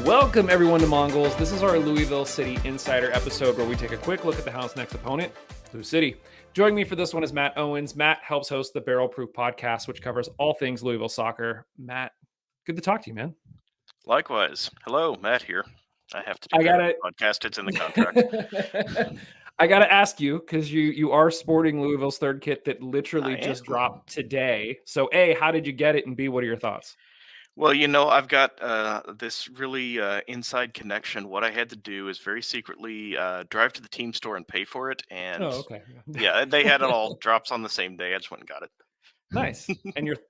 Welcome, everyone, to Mongols. This is our Louisville City Insider episode where we take a quick look at the Hounds' next opponent, Lou City. Joining me for this one is Matt Owens. Matt helps host the Barrel Proof podcast, which covers all things Louisville soccer. Matt, good to talk to you, man. Likewise. Hello, Matt here. I have to do I that gotta, podcast. It's in the contract. I gotta ask you because you are sporting Louisville's third kit that literally I just am. dropped today. So, A, how did you get it, and B, what are your thoughts? Well, I've got this really inside connection. What I had to do is very secretly drive to the team store and pay for it. And Oh, okay, yeah, they had it all drops on the same day. I just went and got nice. it.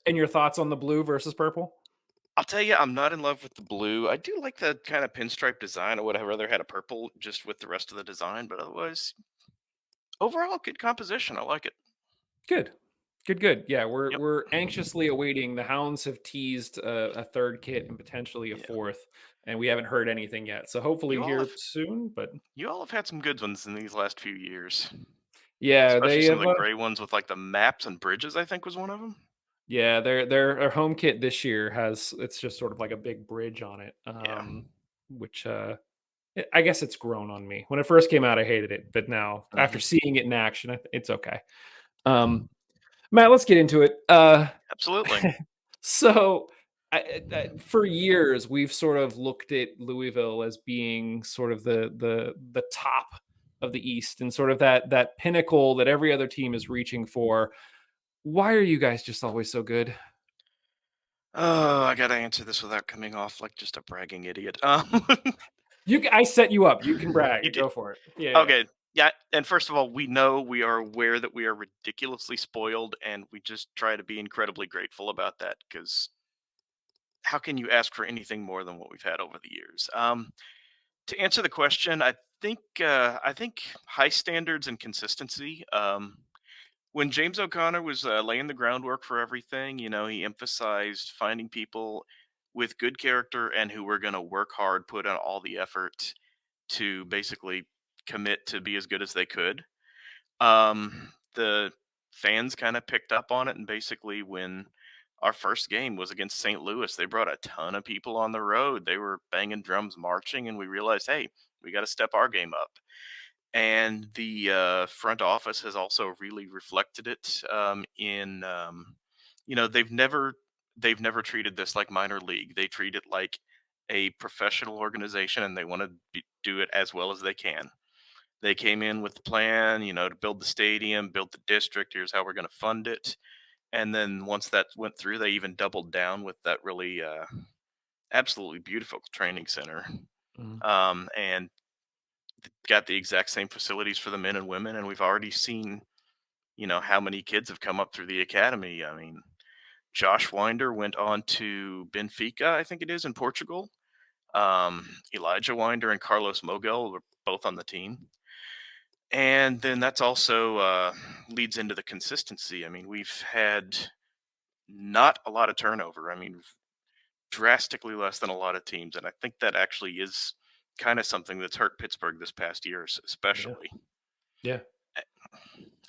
And your thoughts on the blue versus purple? I'll tell you, I'm not in love with the blue. I do like the kind of pinstripe design. I would have rather had a purple just with the rest of the design, but otherwise, overall, good composition. I like it. Good. Good. Yeah, we're Yep. we're anxiously awaiting. The Hounds have teased a third kit and potentially a Yeah. fourth, and we haven't heard anything yet. So hopefully You all here have soon. But you all have had some good ones in these last few years. yeah, Especially they some have. of the gray ones with, like, the maps and bridges, I think was one of them. Yeah, their home kit this year has it's just sort of like a big bridge on it, Yeah. which I guess it's grown on me. When it first came out, I hated it, but now after Mhm. seeing it in action, it's okay. Um, Matt, let's get into it. Absolutely. So, for years, we've sort of looked at Louisville as being sort of the top of the East and sort of that pinnacle that every other team is reaching for. Why are you guys just always so good? Oh, I gotta answer this without coming off like just a bragging idiot. I set you up. You can You brag. did Go for it. Yeah. okay. Yeah, and first of all, we are aware that we are ridiculously spoiled, and we just try to be incredibly grateful about that. Because how can you ask for anything more than what we've had over the years? To answer the question, I think high standards and consistency. When James O'Connor was laying the groundwork for everything, he emphasized finding people with good character and who were going to work hard, put in all the effort to basically commit to be as good as they could. The fans kind of picked up on it, and basically, when our first game was against St. Louis, they brought a ton of people on the road. They were banging drums, marching, and we realized, hey, we got to step our game up. And the front office has also really reflected it they've never treated this like minor league. They treat it like a professional organization, and they want to do it as well as they can. They came in with the plan, to build the stadium, build the district. Here's how we're going to fund it. And then once that went through, they even doubled down with that really absolutely beautiful training center. Mhm. And got the exact same facilities for the men and women, and we've already seen, how many kids have come up through the academy. I mean, Josh Winder went on to Benfica, I think it is, in Portugal. Elijah Winder and Carlos Mogel were both on the team. And then that's also leads into the consistency. I mean, we've had not a lot of turnover. I mean, drastically less than a lot of teams, and I think that actually is kind of something that's hurt Pittsburgh this past year, Yeah. especially. Yeah.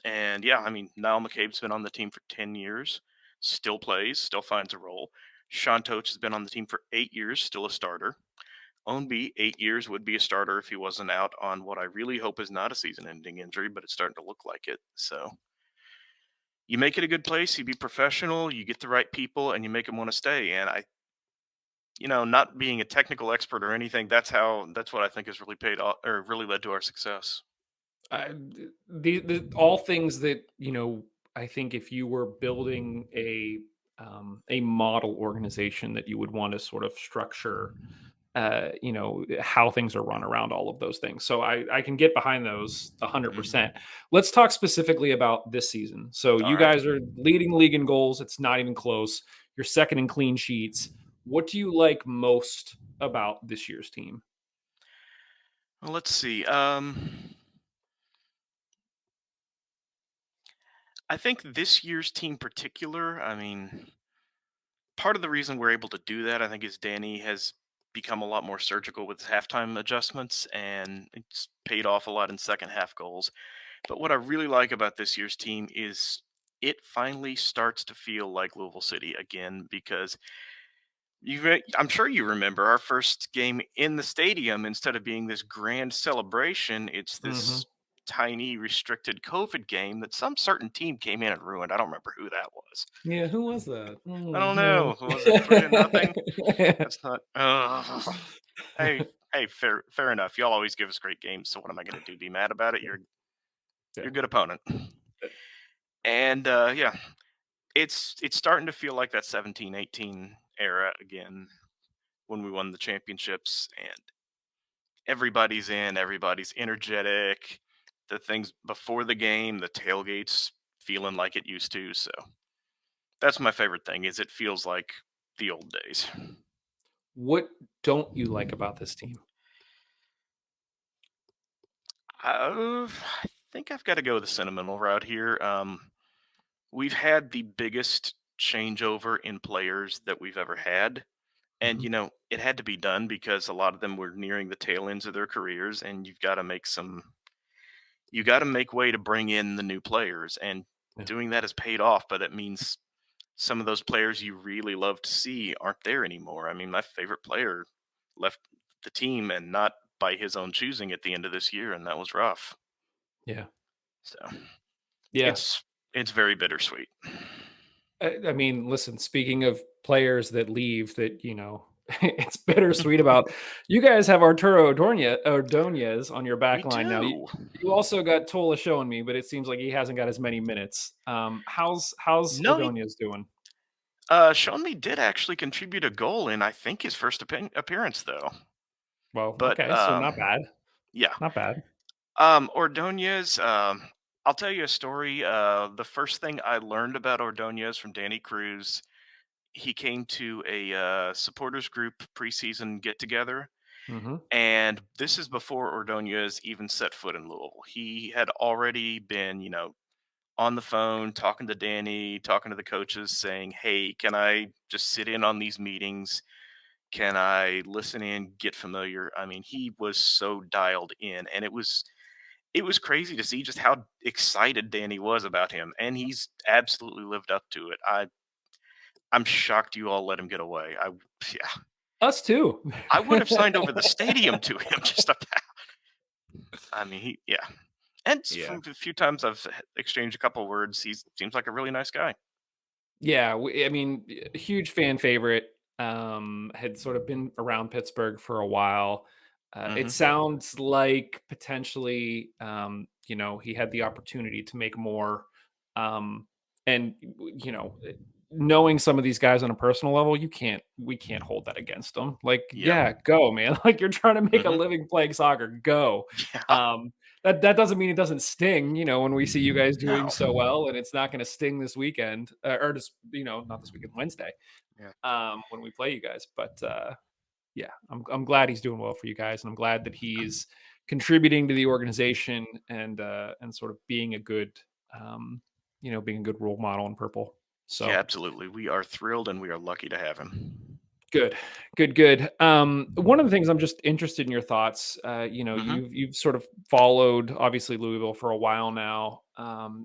And yeah, I mean, Niall McCabe's been on the team for 10 years, still plays, still finds a role. Sean Toach has been on the team for 8 years, still a starter. Ownby, 8 years, would be a starter if he wasn't out on what I really hope is not a season ending injury, but it's starting to look like it. So you make it a good place, you be professional, you get the right people, and you make them want to stay. And not being a technical expert or anything, that's what I think has really paid off or really led to our success. I, the all things that I think if you were building a model organization that you would want to sort of structure, how things are run around all of those things. So I can get behind those 100%. Hmm. Let's talk specifically about this season. So All you right. guys are leading the league in goals. It's not even close. You're second in clean sheets. What do you like most about this year's team? Well, let's see. I think this year's team particular, I mean, part of the reason we're able to do that, I think, is Danny has become a lot more surgical with his halftime adjustments, and it's paid off a lot in second half goals. But what I really like about this year's team is it finally starts to feel like Louisville City again, because I'm sure you remember our first game in the stadium. Instead of being this grand celebration, it's Mhm. this tiny restricted COVID game that some certain team came in and ruined. I don't remember who that was. Yeah, who was that? I don't Yeah. know. Was it 3-0? That's not. Hey, hey, fair enough. Y'all always give us great games. So what am I going to do? Be mad about it? You're Yeah. a good opponent. And yeah, it's starting to feel like that 17-18 era again when we won the championships, and everybody's in, everybody's energetic. The things before the game, the tailgates feeling like it used to. So that's my favorite thing is it feels like the old days. What don't you like about this team? I think I've got to go the sentimental route here. We've had the biggest changeover in players that we've ever had. And, Mhm. it had to be done because a lot of them were nearing the tail ends of their careers, and you got to make way to bring in the new players. And Yeah. doing that has paid off, but it means some of those players you really love to see aren't there anymore. I mean, my favorite player left the team and not by his own choosing at the end of this year, and that was rough. Yeah. So Yeah. it's very bittersweet. I mean, listen, speaking of players that leave that, it's bittersweet about, you guys have Arturo Ordonez on your We back line now. You do. you also got Tola showing me, but it seems like he hasn't got as many minutes. How's No, Ordonez doing? Sean Lee did actually contribute a goal in, I think, his first appearance, though. Well, But okay, so not bad. yeah, Not bad. Ordonez. I'll tell you a story. The first thing I learned about Ordonez from Danny Cruz, he came to a supporters group preseason get together, Mhm. and this is before Ordonez even set foot in Louisville. He had already been, on the phone talking to Danny, talking to the coaches, saying, "Hey, can I just sit in on these meetings? Can I listen in, get familiar?" I mean, he was so dialed in, and it was crazy to see just how excited Danny was about him, and he's absolutely lived up to it. I'm shocked you all let him get away. Yeah, Us too. I would have signed over the stadium to him just about. I mean, yeah, and Yeah. from the few times I've exchanged a couple words, he seems like a really nice guy. Yeah, I mean, huge fan favorite. Had sort of been around Pittsburgh for a while. It Hmm. sounds like potentially, he had the opportunity to make more. And knowing some of these guys on a personal level, we can't hold that against them. Like, Yeah. yeah, go, man. Like you're trying to make a Hmm. living playing soccer, go. Yeah. Um, that doesn't mean it doesn't sting, when we see you guys doing No. so well, and it's not going to sting this weekend, or just not this weekend, Wednesday, Yeah. when we play you guys. But yeah, I'm glad he's doing well for you guys, and I'm glad that he's contributing to the organization and sort of being a good, being a good role model in purple. Yeah, So absolutely. We are thrilled and we are lucky to have him. good, good, good. One of the things I'm just interested in your thoughts. Hmm. You've sort of followed obviously Louisville for a while now.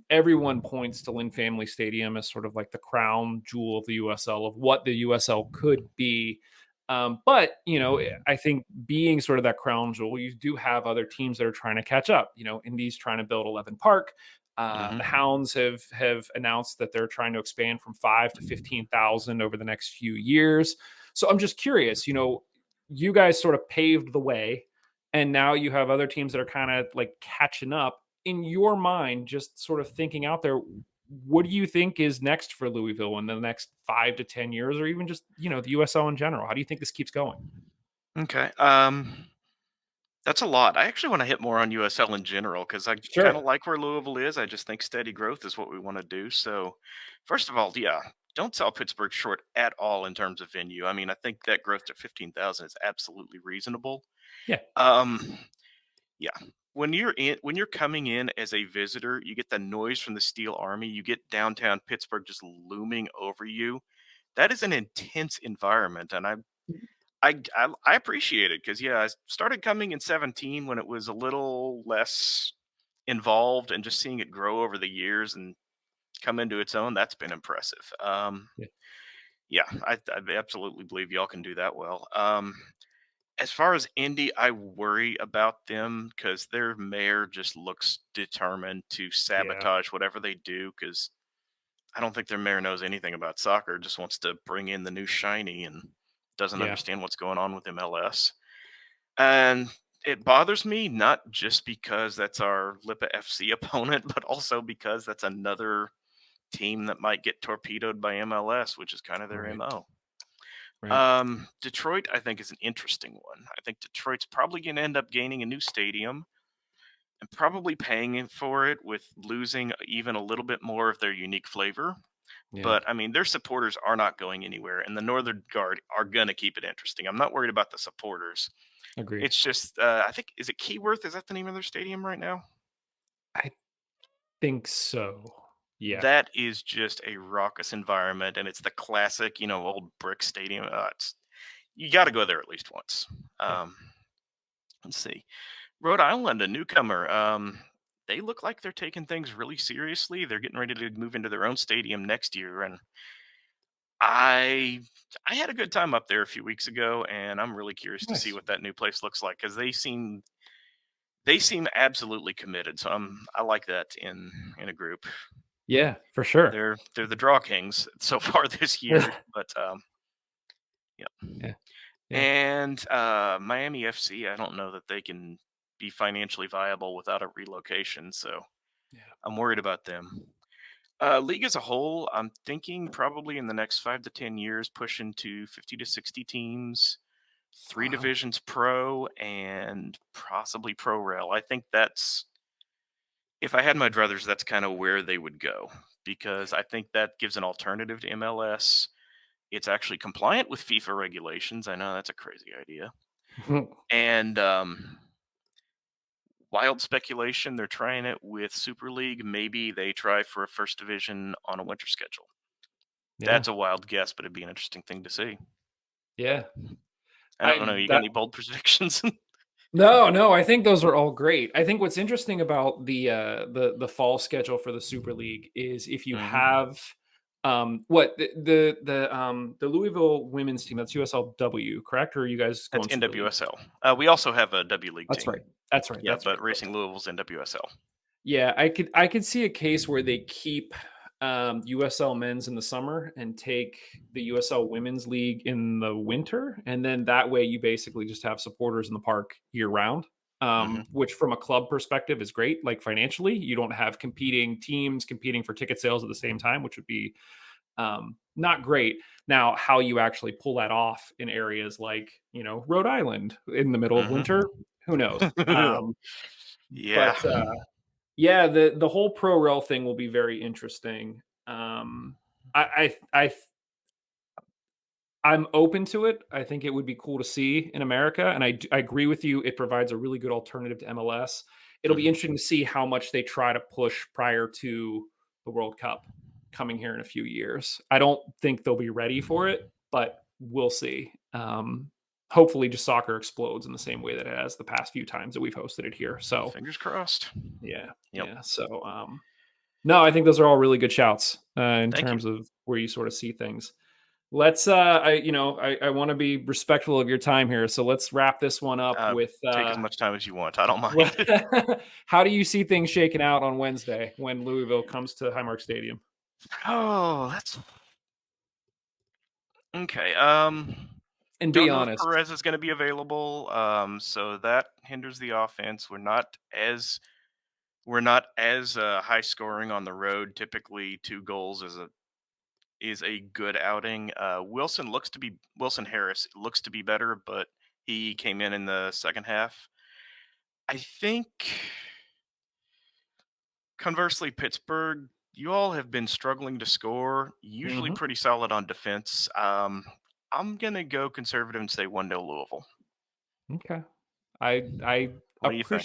Everyone points to Lynn Family Stadium as sort of like the crown jewel of the USL, of what the USL could be. But I think being sort of that crown jewel, you do have other teams that are trying to catch up. Indy's trying to build 11 Park. The Hmm. Hounds have announced that they're trying to expand from 5 to 15,000 over the next few years. So I'm just curious, you guys sort of paved the way, and now you have other teams that are kind of like catching up. In your mind, just sort of thinking out there, what do you think is next for Louisville in the next 5 to 10 years, or even just the USL in general? How do you think this keeps going? Okay. That's a lot. I actually want to hit more on USL in general because I kind Sure. of like where Louisville is. I just think steady growth is what we want to do. So, first of all, yeah, don't sell Pittsburgh short at all in terms of venue. I mean, I think that growth to 15,000 is absolutely reasonable. Yeah. Um, yeah, when you're coming in as a visitor, you get the noise from the Steel Army. You get downtown Pittsburgh just looming over you. That is an intense environment, and I appreciate it because yeah, I started coming in 17 when it was a little less involved, and just seeing it grow over the years and come into its own. That's been impressive. Yeah. Yeah, I absolutely believe y'all can do that well. As far as Indy, I worry about them because their mayor just looks determined to Yeah, sabotage whatever they do. Because I don't think their mayor knows anything about soccer. Just wants to bring in the new shiny and doesn't yeah, understand what's going on with MLS. And it bothers me not just because that's our Lipa FC opponent, but also because that's another team that might get torpedoed by MLS, which is kind of their right, MO. right. Detroit, I think, is an interesting one. I think Detroit's probably going to end up gaining a new stadium and probably paying for it with losing even a little bit more of their unique flavor. Yeah, But I mean, their supporters are not going anywhere, and the Northern Guard are going to keep it interesting. I'm not worried about the supporters. agreed. It's just, I think, is it Keyworth? Is that the name of their stadium right now? I think so. Yeah, That is just a raucous environment, and it's the classic, old brick stadium. You got to go there at least once. yeah. Um, let's see. Rhode Island, a newcomer. They look like they're taking things really seriously. They're getting ready to move into their own stadium next year, and I I had a good time up there a few weeks ago, and I'm really curious to see Nice. what that new place looks like because they seem absolutely committed. So I like that in a group. Yeah, for sure. They're the draw kings so far this year, but yeah. Yeah, yeah, And Miami FC, I don't know that they can be financially viable without a relocation, so yeah. I'm worried about them. League as a whole, I'm thinking probably in the next 5 to 10 years, pushing to 50 to 60 teams, three Wow. divisions pro, and possibly pro rail. I think that's, if I had my druthers, that's kind of where they would go because I think that gives an alternative to MLS. It's actually compliant with FIFA regulations. I know that's a crazy idea. And wild speculation, they're trying it with Super League. Maybe they try for a first division on a winter schedule. Yeah, That's a wild guess, but it'd be an interesting thing to see. yeah. I don't I know. You got that any bold predictions? No, no, I think those are all great. I think what's interesting about the fall schedule for the Super League is if you hmm have the Louisville women's team, that's USLW, correct? Or are you guys That's going Super League? NWSL. We also have a W League That's team. right. That's right. Yeah, That's right. but Okay. Racing Louisville's NWSL. Yeah, I could see a case where they keep USL men's in the summer and take the USL women's league in the winter, and then that way you basically just have supporters in the park year round. hmm Which from a club perspective is great. Like financially, you don't have competing teams competing for ticket sales at the same time, which would be not great. Now, how you actually pull that off in areas like Rhode Island in the middle of winter, hmm who knows? yeah. But yeah, the whole pro rel thing will be very interesting. I I'm open to it. I think it would be cool to see in America, and I agree with you. It provides a really good alternative to MLS. It'll be hmm interesting to see how much they try to push prior to the World Cup coming here in a few years. I don't think they'll be ready for it, but we'll see. Hopefully, just soccer explodes in the same way that it has the past few times that we've hosted it here. So Fingers crossed. yeah, Yep. yeah. So no, I think those are all really good shouts in Thank you. terms of where you sort of see things. Let's I want to be respectful of your time here, so let's wrap this one up with Take as much time as you want. I don't what mind. how do you see things shaking out on Wednesday when Louisville comes to Highmark Stadium? Oh, that's okay. And be Don't know if honest. Perez is going to be available. So that hinders the offense. We're not as high scoring on the road. Typically, 2 goals is a good outing. Wilson Harris looks to be better, but he came in the second half. I think conversely, Pittsburgh, you all have been struggling to score. Usually Mhm. pretty solid on defense. I'm gonna go conservative and say 1-0 Louisville. Okay. I What do you think?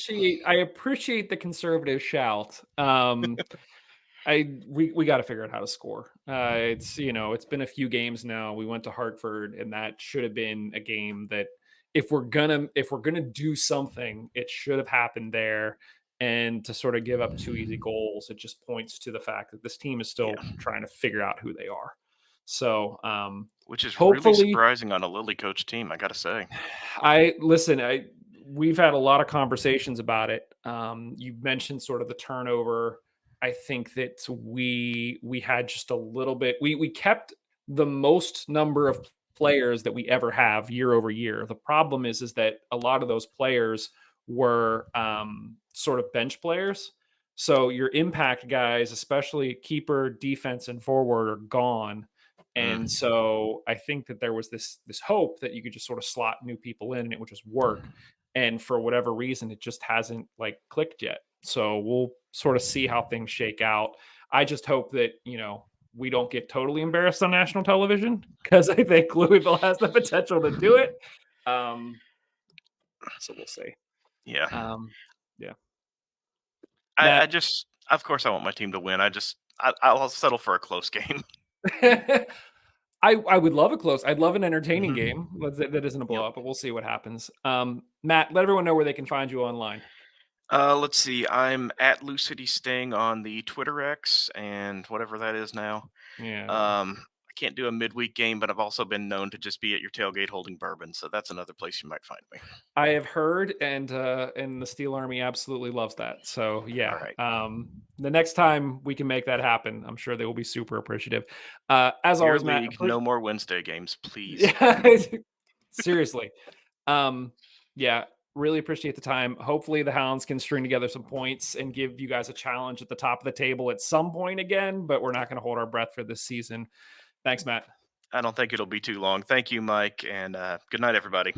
appreciate the conservative shout. We got to figure out how to score. It's been a few games now. We went to Hartford, and that should have been a game that if we're gonna do something, it should have happened there. And to sort of give up two easy goals, it just points to the fact that this team is still Yeah. trying to figure out who they are. So which is really hopefully, surprising on a Lily coach team, I gotta say. I listen. We've had a lot of conversations about it. You mentioned sort of the turnover. I think that we had just a little bit. We kept the most number of players that we ever have year over year. The problem is that a lot of those players were sort of bench players. So your impact guys, especially keeper, defense, and forward, are gone. And Mm. so I think that there was this hope that you could just sort of slot new people in and it would just work. And for whatever reason, it just hasn't like clicked yet. So we'll sort of see how things shake out. I just hope that, we don't get totally embarrassed on national television because I think Louisville has the potential to do it. Um, so we'll see. Yeah. Um, yeah. I Matt, just, of course, I want my team to win. I'll settle for a close game. I would love a close. I'd love an entertaining Mhm. game that isn't a Yep. blowout, but we'll see what happens. Matt, let everyone know where they can find you online. Let's see. I'm at Lucity Sting on the Twitter X and whatever that is now. Yeah, I can't do a midweek game, but I've also been known to just be at your tailgate holding bourbon, so that's another place you might find me. I have heard, and the Steel Army absolutely loves that. So All yeah, right. the next time we can make that happen, I'm sure they will be super appreciative. As Your always, Matt, league, no more Wednesday games, please. yeah, seriously. Um, yeah, really appreciate the time. Hopefully, the Hounds can string together some points and give you guys a challenge at the top of the table at some point again. But we're not going to hold our breath for this season. Thanks, Matt. I don't think it'll be too long. Thank you, Mike, and good night, everybody.